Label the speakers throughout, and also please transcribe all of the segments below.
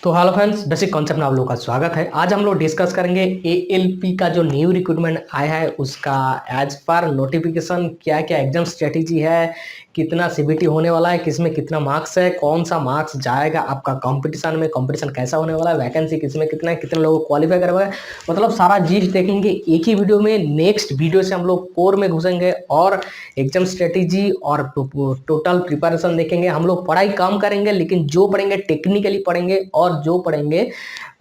Speaker 1: तो hello friends, basic concept में आप लोगों का स्वागत है। आज हम लोग डिस्कस करेंगे एएलपी का जो न्यू रिक्रूटमेंट आया है उसका एज पर नोटिफिकेशन क्या क्या एग्जाम स्ट्रेटेजी है, कितना सीबीटी होने वाला है, किसमें कितना मार्क्स है, कौन सा मार्क्स जाएगा आपका कंपटीशन में, कंपटीशन कैसा होने वाला है, वैकेंसी किसमें कितना है, कितने लोगों को क्वालिफाई करवाएगा, मतलब सारा चीज देखेंगे एक ही वीडियो में। नेक्स्ट वीडियो से हम लोग कोर में घुसेंगे और एग्जाम स्ट्रेटेजी और टोटल प्रिपरेशन देखेंगे। हम लोग पढ़ाई कम करेंगे लेकिन जो पढ़ेंगे टेक्निकली पढ़ेंगे और जो पढ़ेंगे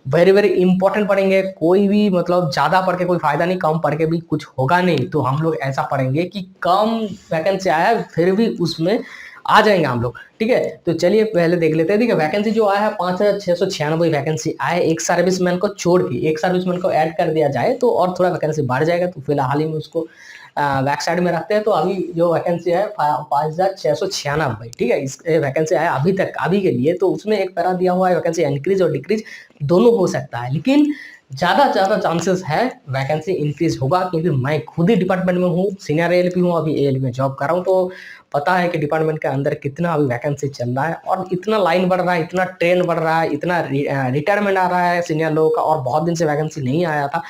Speaker 1: वेरी वेरी इंपॉर्टेंट पढ़ेंगे। कोई भी मतलब ज्यादा पढ़ के कोई फायदा नहीं, कम पढ़ के भी कुछ होगा नहीं। तो हम लोग ऐसा पढ़ेंगे कि कम वैकेंसी आया फिर भी उसमें आ जाएंगे हम लोग, ठीक है। तो चलिए पहले देख लेते हैं। देखिए वैकेंसी जो आया है 5,696 वैकेंसी आए। एक सर्विसमैन को छोड़ के एक सर्विसमैन को ऐड कर दिया जाए तो और थोड़ा वैकेंसी बढ़ जाएगा। तो फिलहाल ही में उसको बैक साइड में रखते हैं। तो अभी जो वैकेंसी है 5,696, ठीक है। इस वैकेंसी आया अभी तक अभी के लिए। तो उसमें एक पैरा दिया हुआ है वैकेंसी इंक्रीज और डिक्रीज दोनों हो सकता है, लेकिन ज़्यादा चांसेस है वैकेंसी इंक्रीज होगा, क्योंकि मैं खुद ही डिपार्टमेंट में हूँ, सीनियर एएलपी हूँ, अभी एएलपी में जॉब कर रहा हूँ। तो पता है कि डिपार्टमेंट के अंदर कितना अभी वैकेंसी चल रहा है और इतना लाइन बढ़ रहा है, इतना ट्रेंड बढ़ रहा है, इतना रिटायरमेंट आ रहा है सीनियर लोगों का, और बहुत दिन से वैकेंसी नहीं आया था।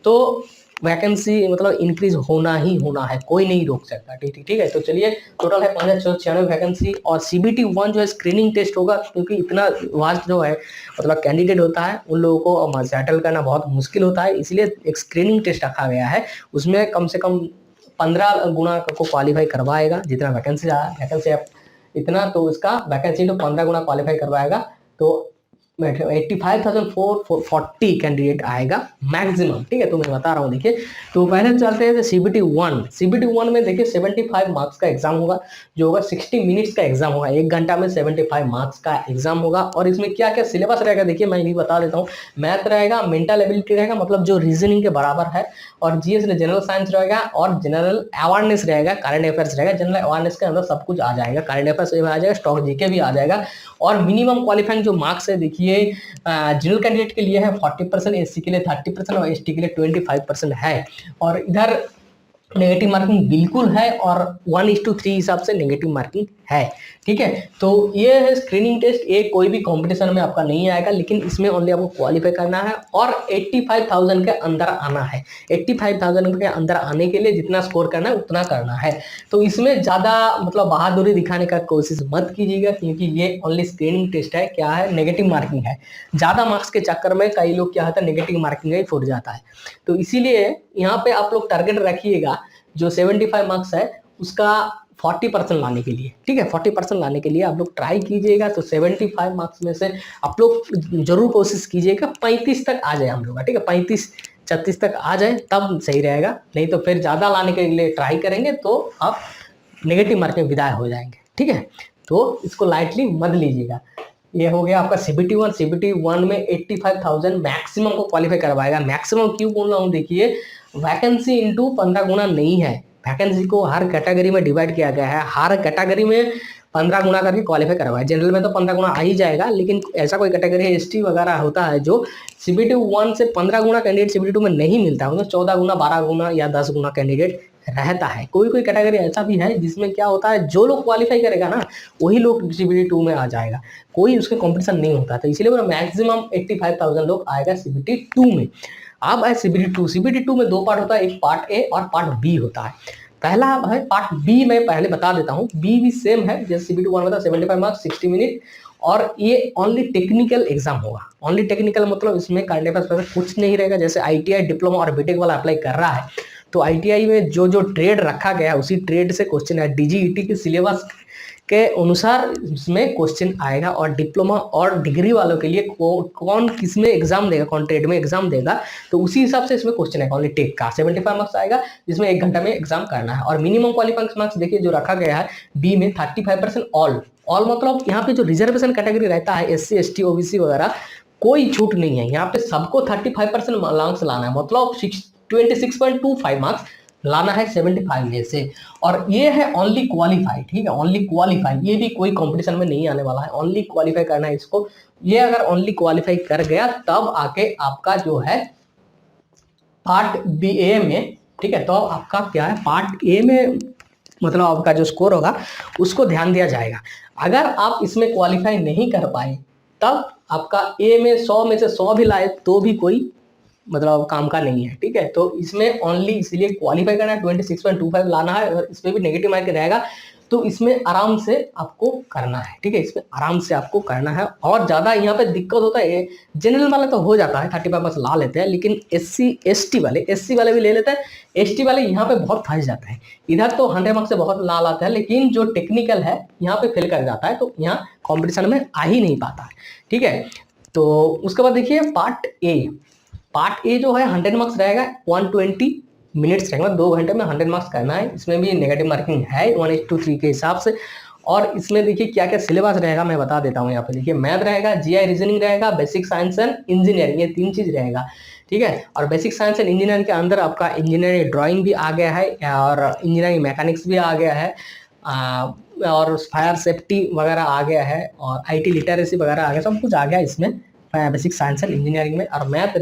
Speaker 1: तो वैकेंसी मतलब इंक्रीज होना ही होना है, कोई नहीं रोक सकता, ठीक है। तो चलिए टोटल है 5,696 वैकेंसी। और सीबीटी 1 जो है स्क्रीनिंग टेस्ट होगा, क्योंकि इतना वास्ट जो है मतलब कैंडिडेट होता है, उन लोगों को सेटल करना बहुत मुश्किल होता है, इसलिए एक स्क्रीनिंग टेस्ट रखा गया है। उसमें कम से कम 15 गुना को क्वालिफाई करवाएगा। जितना वैकेंसी है इतना, तो इसका वैकेंसी तो 15 गुना क्वालिफाई करवाएगा। तो 85,440 कैंडिडेट आएगा मैक्सिमम, ठीक है। तो मैं बता रहा हूँ, देखिए। तो पहले चलते हैं सीबीटी 1 में। देखिए 75 मार्क्स का एग्जाम होगा, जो होगा 60 मिनट्स का एग्जाम होगा। 1 घंटा में 75 मार्क्स का एग्जाम होगा। और इसमें क्या क्या सिलेबस रहेगा देखिए मैं भी बता देता हूँ। मैथ रहेगा, मेंटल एबिलिटी रहेगा, मतलब जो रीजनिंग के बराबर है, और जीएस जनरल साइंस रहेगा, और जनरल अवेयरनेस रहेगा, करंट अफेयर्स रहेगा। जनरल अवेयरनेस के अंदर सब कुछ आ जाएगा, करंट अफेयर्स भी आ जाएगा, स्टॉक जीके भी आ जाएगा। और मिनिमम क्वालिफाइंग जो मार्क्स है देखिए जनरल कैंडिडेट के लिए है 40%, एससी के लिए 30% और एसटी के लिए 25% है। और इधर नेगेटिव मार्किंग बिल्कुल है, और 1:3 हिसाब से नेगेटिव मार्किंग है, ठीक है। तो ये है स्क्रीनिंग टेस्ट। ये कोई भी कंपटीशन में आपका नहीं आएगा, लेकिन इसमें ओनली आपको क्वालिफाई करना है और 85,000 के अंदर आना है। 85,000 के अंदर आने के लिए जितना स्कोर करना है उतना करना है। तो इसमें ज्यादा मतलब बहादुरी दिखाने का कोशिश मत कीजिएगा, क्योंकि ये ओनली स्क्रीनिंग टेस्ट है। क्या है, नेगेटिव मार्किंग है। ज्यादा मार्क्स के चक्कर में कई लोग क्या होता है, नेगेटिव मार्किंग ही फूट जाता है। तो इसीलिए यहाँ पे आप लोग टारगेट रखिएगा जो 75 मार्क्स है उसका 40% लाने के लिए, ठीक है। 40% लाने के लिए आप लोग ट्राई कीजिएगा। तो 75 मार्क्स में से आप लोग जरूर कोशिश कीजिएगा 35 तक आ जाए हम लोग, ठीक है। 35-36 तक आ जाए तब सही रहेगा, नहीं तो फिर ज्यादा लाने के लिए ट्राई करेंगे तो आप नेगेटिव मार्क में विदाई हो जाएंगे, ठीक है। तो इसको लाइटली मत लीजिएगा। ये हो गया आपका सीबीटी 1 में 85,000 मैक्सिमम को क्वालिफाई करवाएगा। मैक्सिमम क्यों बोल रहा हूँ, देखिए वैकेंसी इंटू 15 गुना नहीं है, वैकेंसी को हर कैटेगरी में डिवाइड किया गया है। हर कैटेगरी में 15 गुना करके क्वालिफाई करवाए। जनरल में तो 15 गुना आ ही जाएगा, लेकिन ऐसा कोई कैटेगरी है, एसटी वगैरह होता है, जो सीबीटी 1 से 15 गुना कैंडिडेट सीबीटी 2 में नहीं मिलता, मतलब 14 गुना, 12 गुना या 10 गुना कैंडिडेट रहता है। कोई कोई कैटेगरी ऐसा भी है जिसमें क्या होता है, जो लोग क्वालिफाई करेगा ना वही लोग सीबीटी 2 में आ जाएगा, कोई उसके कंपटीशन नहीं होता। तो इसलिए मैक्सिमम 85,000 लोग आएगा सीबीटी 2 में। अब है सीबीटी 2 में 2 पार्ट होता है, एक पार्ट ए और पार्ट बी होता है। पहला है पार्ट बी, मैं पहले बता देता हूँ। बी भी सेम है जैसे सीबीटी 1 में था, 75 मार्क्स 60 मिनट, और ये ओनली टेक्निकल एग्जाम होगा। ओनली टेक्निकल मतलब इसमें करंट अफेयर्स कुछ नहीं रहेगा। जैसे आईटीआई, डिप्लोमा और बीटेक वाला अप्लाई कर रहा है, तो आईटीआई में जो जो ट्रेड रखा गया है उसी ट्रेड से क्वेश्चन है। डीजीईटी के सिलेबस के अनुसार इसमें क्वेश्चन आएगा। और डिप्लोमा और डिग्री वालों के लिए कौन किस में एग्जाम देगा, कौन ट्रेड में एग्जाम देगा, तो उसी हिसाब से इसमें क्वेश्चन आएगा। ओनली टेक का 75 मार्क्स आएगा, जिसमें 1 घंटा में एग्जाम करना है। और मिनिमम क्वालिफाइंग मार्क्स देखिए जो रखा गया है बी में 35% ऑल मतलब यहाँ पे जो रिजर्वेशन कैटेगरी रहता है, एससी, एसटी, ओबीसी वगैरह, कोई छूट नहीं है। यहाँ पे सबको 35% मार्क्स लाना है, मतलब 26.25 मार्क्स लाना है 75 में से। और ये है ओनली क्वालिफाई, ठीक है, ओनली क्वालिफाई। ये भी कोई कंपटीशन में नहीं आने वाला है, ओनली क्वालिफाई करना है इसको। ये अगर ओनली क्वालिफाई कर गया तब आके आपका जो है पार्ट बी ए में, ठीक है, तो आपका क्या है, पार्ट ए में मतलब आपका जो स्कोर होगा उसको ध्यान दिया जाएगा। अगर आप इसमें क्वालिफाई नहीं कर पाए तब आपका ए में 100 में से 100 भी लाए तो भी कोई मतलब काम का नहीं है, ठीक है। तो इसमें ओनली इसीलिए क्वालिफाई करना है, 26.25 लाना है, और इसमें भी नेगेटिव मार्क रहेगा तो इसमें आराम से आपको करना है, ठीक है, इसमें आराम से आपको करना है। और ज़्यादा यहाँ पे दिक्कत होता है, जनरल वाले तो हो जाता है 35 ला लेते हैं, लेकिन SC वाले भी ले लेते हैं, ST वाले यहाँ पे बहुत फंस जाता है। इधर तो 100 मार्क्स से बहुत ला लाते हैं, लेकिन जो टेक्निकल है यहाँ पे फेल कर जाता है, तो यहाँ कॉम्पिटिशन में आ ही नहीं पाता है, ठीक है। तो उसके बाद देखिए पार्ट ए जो है 100 मार्क्स रहेगा, 120 मिनट्स रहेगा, 2 घंटे में 100 मार्क्स करना है। इसमें भी नेगेटिव मार्किंग है 1:3 के हिसाब से। और इसमें देखिए क्या क्या सिलेबस रहेगा मैं बता देता हूँ। यहाँ पे देखिए मैथ रहेगा, GI रीजनिंग रहेगा, बेसिक साइंस एंड इंजीनियरिंग, ये 3 चीज रहेगा, ठीक है। और बेसिक साइंस एंड इंजीनियरिंग के अंदर आपका इंजीनियरिंग ड्राइंग भी आ गया है, और इंजीनियरिंग मैकेनिक्स भी आ गया है, और फायर सेफ्टी वगैरह आ गया है, और IT लिटरेसी वगैरह आ गया, सब कुछ आ गया इसमें बेसिक साइंस एंड इंजीनियरिंग में। और मैथ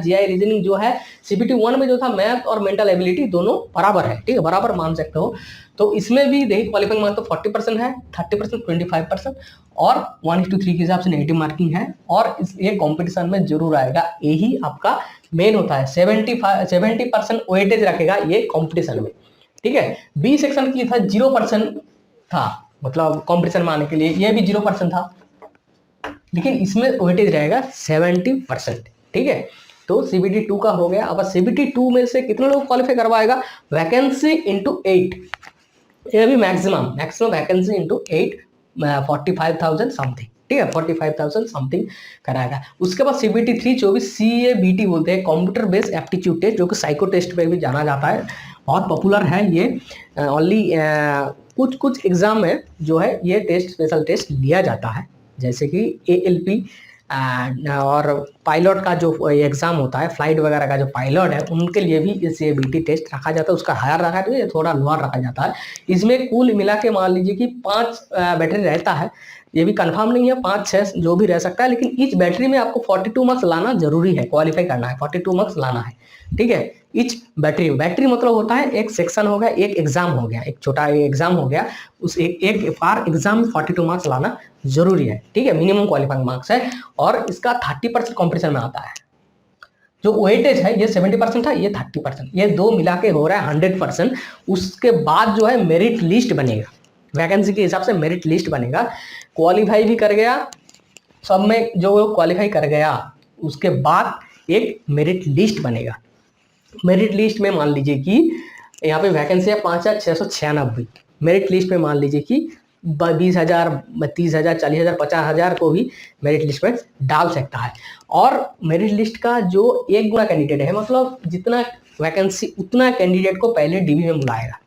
Speaker 1: GI रीजनिंग जो है CBT 1 में जो था, मैथ और मेंटल एबिलिटी दोनों बराबर है, ठीक है, बराबर मान सकते हो। तो इसमें भी देखिए क्वालिफाइंग मार्क तो 40% है, 30% 25% और 1:3 के हिसाब से नेगेटिव मार्किंग है। और ये कॉम्पिटिशन में जरूर आएगा, यही आपका मेन होता है। 70% वेटेज रखेगा ये कॉम्पिटिशन में, ठीक है। बी सेक्शन की था 0% था, मतलब कॉम्पिटिशन में आने के लिए ये भी 0% था, लेकिन इसमें वेटेज रहेगा 70%, ठीक है। तो CBT 2 का हो गया। अब CBT 2 में से कितने लोग क्वालिफाई करवाएगा, वैकेंसी इंटू 8, ये भी मैक्सिमम वैकेंसी इंटू 8, 45,000 समथिंग, ठीक है, 45,000 समथिंग कराएगा। उसके बाद CBT 3 24 CABT बोलते हैं, कंप्यूटर बेस्ड एप्टीट्यूड टेस्ट, जो कि साइको टेस्ट पे भी जाना जाता है, बहुत पॉपुलर है ये। ओनली कुछ एग्जाम में जो है ये टेस्ट, स्पेशल टेस्ट लिया जाता है, जैसे कि ALP और पायलट का जो एग्जाम होता है, फ्लाइट वगैरह का जो पायलट है, उनके लिए भी CABT टेस्ट रखा जाता है। उसका हायर रखा जाता है, थोड़ा लोअर रखा जाता है। इसमें कुल मिला के मान लीजिए कि 5 बैटरी रहता है, ये भी कंफर्म नहीं है, 5-6 जो भी रह सकता है, लेकिन ईच बैटरी में आपको 42 मार्क्स लाना जरूरी है, क्वालिफाई करना है, 42 मार्क्स लाना है, ठीक है। ईच बैटरी मतलब होता है एक सेक्शन हो गया, एक एग्जाम हो गया, एक छोटा एग्जाम हो गया, उस एक पार एग्जाम में 42 मार्क्स लाना जरूरी है, ठीक है, मिनिमम क्वालिफाइंग मार्क्स है। और इसका 30% कॉम्पिटिशन में आता है। जो वेटेज है ये 70% था, ये 30%, ये दो मिला के हो रहा है 100%। उसके बाद जो है मेरिट लिस्ट बनेगा, वैकेंसी के हिसाब से मेरिट लिस्ट बनेगा। क्वालिफाई भी कर गया, सब में जो क्वालिफाई कर गया, उसके बाद एक मेरिट लिस्ट बनेगा। मेरिट लिस्ट में मान लीजिए कि यहाँ पे वैकेंसी है 5,696, मेरिट लिस्ट में मान लीजिए कि 20,000, 30,000, 40,000, 50,000 को भी मेरिट लिस्ट में डाल सकता है। और मेरिट लिस्ट का जो 1 गुना कैंडिडेट है, मतलब जितना वैकेंसी उतना कैंडिडेट को पहले DB में बुलाएगा,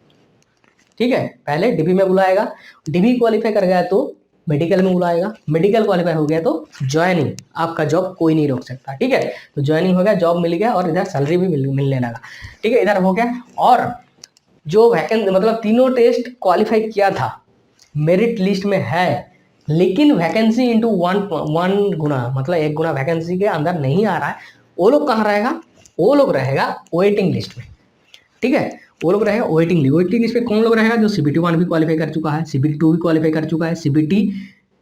Speaker 1: ठीक है, पहले DB में बुलाएगा। DB क्वालिफाई कर गया तो मेडिकल में बुलाएगा, मेडिकल क्वालिफाई हो गया तो ज्वाइनिंग, आपका जॉब कोई नहीं रोक सकता, ठीक है। तो ज्वाइनिंग हो गया, जॉब मिल गया, और इधर सैलरी भी मिलने लगा, ठीक है, इधर हो गया। और जो वैकेंसी मतलब तीनों टेस्ट क्वालिफाई किया था, मेरिट लिस्ट में है, लेकिन वैकेंसी इंटू 1 गुना, मतलब 1 गुना वैकेंसी के अंदर नहीं आ रहा है, वो लोग कहाँ रहेगा, वो लोग रहेगा वेटिंग लिस्ट में, ठीक है, वो लोग रहेगा वेटिंग लिस्ट पे। कौन लोग रहेगा, जो CBT 1 भी क्वालिफाई कर चुका है, CBT 2 भी क्वालिफाई कर चुका है, CBT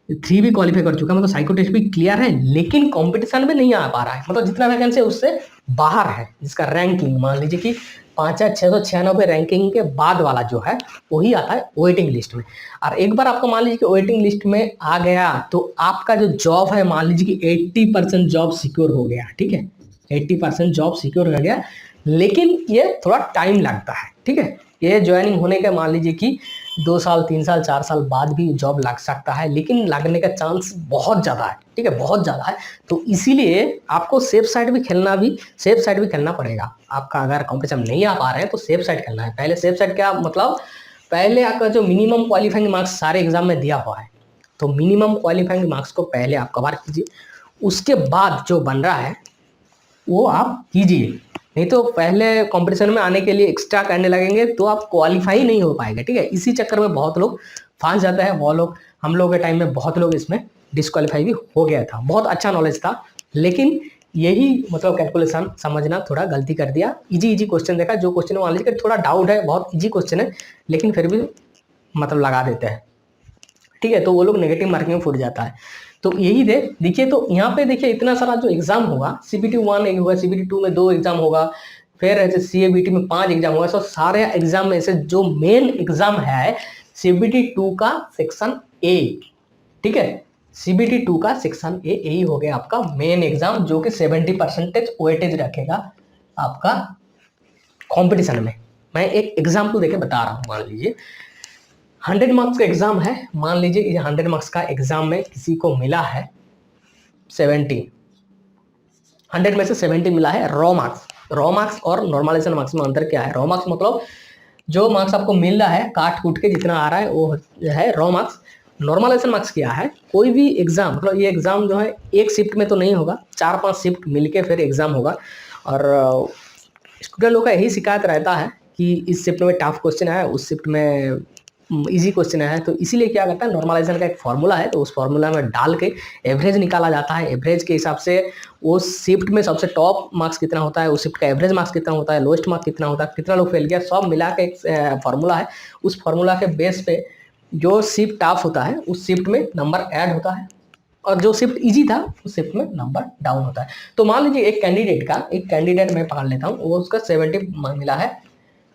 Speaker 1: 3 भी क्वालिफाई कर चुका है, मतलब साइको टेस्ट भी क्लियर है, लेकिन कंपटीशन में नहीं आ पा रहा है, मतलब जितना वैकेंसी है उससे बाहर है, जिसका रैंकिंग मान लीजिए कि 5,696 रैंकिंग के बाद वाला जो है वही आता है वेटिंग लिस्ट में। और एक बार आपको मान लीजिए कि वेटिंग लिस्ट में आ गया तो आपका जो जॉब है, मान लीजिए कि 80% जॉब सिक्योर हो गया, ठीक है, 80% जॉब सिक्योर हो गया, लेकिन ये थोड़ा टाइम लगता है, ठीक है। ये ज्वाइनिंग होने के मान लीजिए कि 2 साल, 3 साल, 4 साल बाद भी जॉब लग सकता है, लेकिन लगने का चांस बहुत ज़्यादा है, ठीक है, बहुत ज़्यादा है। तो इसीलिए आपको सेफ साइड भी खेलना पड़ेगा। आपका अगर कॉम्पिटिशन नहीं आ पा रहे हैं तो सेफ साइड खेलना है। पहले सेफ साइड क्या मतलब, पहले आपका जो मिनिमम क्वालिफाइंग मार्क्स सारे एग्जाम में दिया हुआ है, तो मिनिमम क्वालिफाइंग मार्क्स को पहले आप कवर कीजिए, उसके बाद जो बन रहा है वो आप कीजिए। नहीं तो पहले कंपटीशन में आने के लिए एक्स्ट्रा करने लगेंगे तो आप क्वालिफाई नहीं हो पाएगा, ठीक है। इसी चक्कर में बहुत लोग फंस जाते हैं, वो लोग, हम लोग के टाइम में बहुत लोग इसमें डिस्क्वालीफाई भी हो गया था। बहुत अच्छा नॉलेज था, लेकिन यही मतलब कैलकुलेशन समझना थोड़ा गलती कर दिया। इजी क्वेश्चन देखा, जो क्वेश्चन मान लीजिए थोड़ा डाउट है, बहुत इजी क्वेश्चन है, लेकिन फिर भी मतलब लगा देते हैं, ठीक है, तो वो लोग नेगेटिव मार्किंग में फूट जाता है। तो यही देखिए, तो यहाँ पे देखिए इतना सारा जो एग्जाम होगा, CBT 1 एक होगा, CBT 2 में 2 एग्जाम होगा, फिर ऐसे CABT में 5 एग्जाम होगा। सो सारे एग्जाम में से जो मेन एग्जाम है CBT 2 का सेक्शन ए, ठीक है, CBT 2 का सेक्शन ए यही हो गया आपका मेन एग्जाम, जो कि 70% वेटेज रखेगा आपका कंपटीशन में। मैं एक एग्जाम्पल देके बता रहा हूँ। मान लीजिए 100 मार्क्स का एग्जाम है, मान लीजिए ये 100 मार्क्स का एग्जाम में किसी को मिला है 70, 100 में से 70 मिला है रॉ मार्क्स। रॉ मार्क्स और नॉर्मलाइजेशन मार्क्स में अंतर क्या है? रॉ मार्क्स मतलब जो मार्क्स आपको मिल रहा है काट कूट के जितना आ रहा है वो है रॉ मार्क्स। नॉर्मलाइजेशन मार्क्स क्या है? कोई भी एग्जाम, मतलब ये एग्जाम जो है एक शिफ्ट में तो नहीं होगा, 4-5 शिफ्ट मिलके फिर एग्जाम होगा। और स्टूडेंट लोग का यही शिकायत रहता है कि इस शिफ्ट में टफ क्वेश्चन है, उस शिफ्ट में इजी क्वेश्चन है। तो इसीलिए क्या करता है, नॉर्मलाइजेशन का एक फार्मूला है, तो उस फार्मूला में डाल के एवरेज निकाला जाता है। एवरेज के हिसाब से उस शिफ्ट में सबसे टॉप मार्क्स कितना होता है, उस शिफ्ट का एवरेज मार्क्स कितना होता है, लोएस्ट मार्क्स कितना होता है, कितना लोग फेल किया, सब मिला के एक फार्मूला है। उस फार्मूला के बेस पे जो शिफ्ट टफ होता है उस शिफ्ट में नंबर ऐड होता है, और जो शिफ्ट इजी था उस शिफ्ट में नंबर डाउन होता है। तो मान लीजिए एक कैंडिडेट मैं पकड़ लेता हूँ, वो उसका 70 मिला है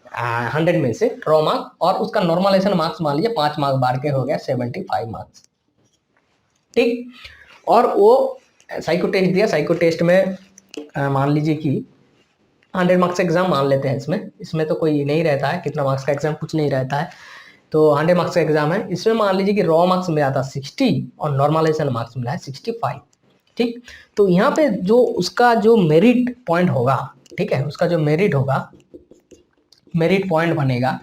Speaker 1: 100 में से रॉ मार्क्स, और उसका नॉर्मलाइजेशन मार्क्स मान लीजिए 5 मार्क्स बार के हो गया 75 मार्क्स, ठीक। और वो साइको टेस्ट दिया, साइको टेस्ट में मान लीजिए कि 100 मार्क्स का एग्जाम मान लेते हैं, इसमें तो कोई नहीं रहता है कितना मार्क्स का एग्जाम, कुछ नहीं रहता है। तो 100 मार्क्स का एग्जाम है, इसमें मान लीजिए कि रॉ मार्क्स मिला था 60 और नॉर्मलाइजेशन मार्क्स मिला है 65, ठीक। तो यहाँ पे जो उसका जो मेरिट पॉइंट होगा, ठीक है, उसका जो मेरिट होगा, मेरिट पॉइंट बनेगा,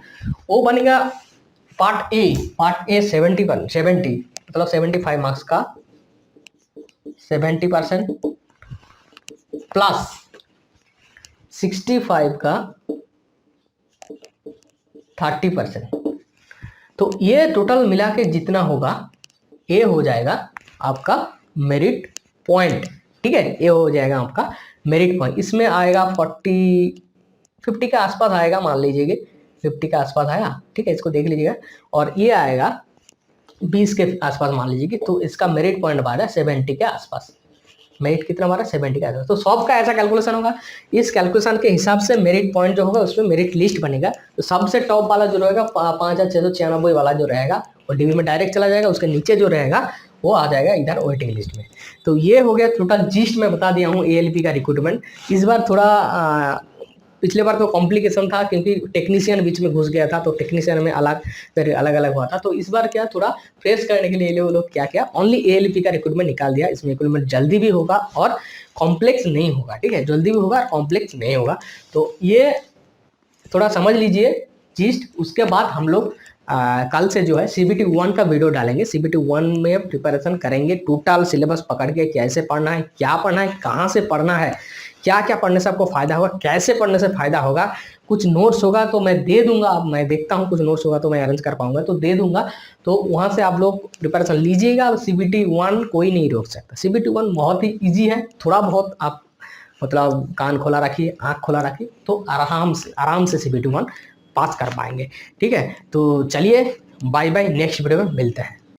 Speaker 1: वो बनेगा पार्ट ए 70 मतलब 75 मार्क्स का 70% प्लस 65 का 30%। तो ये टोटल मिला के जितना होगा ये हो जाएगा आपका मेरिट पॉइंट, ठीक है, ये हो जाएगा आपका मेरिट पॉइंट। इसमें आएगा 50 के आसपास आएगा, मान लीजिए 50 के आसपास आया, ठीक है, इसको देख लीजिएगा। और ये आएगा 20 के आसपास मान लीजिए कि, तो इसका मेरिट पॉइंट बारा 70 के आसपास। मेरिट कितना हमारा 70 का। तो सबका ऐसा कैलकुलेशन होगा, इस कैलकुलेशन के हिसाब से मेरिट पॉइंट जो होगा उसमें मेरिट लिस्ट बनेगा। तो सबसे टॉप वाला जो रहेगा 5696 वाला जो रहेगा वो डीबी में डायरेक्ट चला जाएगा, उसके नीचे जो रहेगा वो आ जाएगा इधर वेटिंग लिस्ट में। तो ये हो गया टोटल जिस्ट मैं बता दिया हूँ ALP का रिक्रूटमेंट। इस बार थोड़ा पिछले बार तो कॉम्प्लिकेशन था क्योंकि टेक्नीशियन बीच में घुस गया था, तो टेक्नीशियन में अलग हुआ था। तो इस बार क्या थोड़ा फ्रेश करने के लिए वो लोग क्या किया, ओनली ALP का रिक्रूटमेंट निकाल दिया। इसमें रिक्रूटमेंट जल्दी भी होगा और कॉम्प्लेक्स नहीं होगा, ठीक है, जल्दी भी होगा और कॉम्प्लेक्स नहीं होगा। तो ये थोड़ा समझ लीजिए जिस्ट। उसके बाद हम लोग कल से जो है CBT 1 का वीडियो डालेंगे। CBT 1 में प्रिपरेशन करेंगे, टोटल सिलेबस पकड़ के कैसे पढ़ना है, क्या पढ़ना है, कहाँ से पढ़ना है, क्या क्या पढ़ने से आपको फायदा होगा, कैसे पढ़ने से फायदा होगा। कुछ नोट्स होगा तो मैं दे दूंगा, अब मैं देखता हूँ कुछ नोट्स होगा तो मैं अरेंज कर पाऊंगा तो दे दूंगा, तो वहां से आप लोग प्रिपरेशन लीजिएगा। CBT 1 कोई नहीं रोक सकता। CBT 1 बहुत ही ईजी है, थोड़ा बहुत आप मतलब कान खोला रखिए, आँख खोला रखिए, तो आराम से CBT 1 पास कर पाएंगे, ठीक है। तो चलिए बाय बाय, नेक्स्ट वीडियो में मिलते हैं।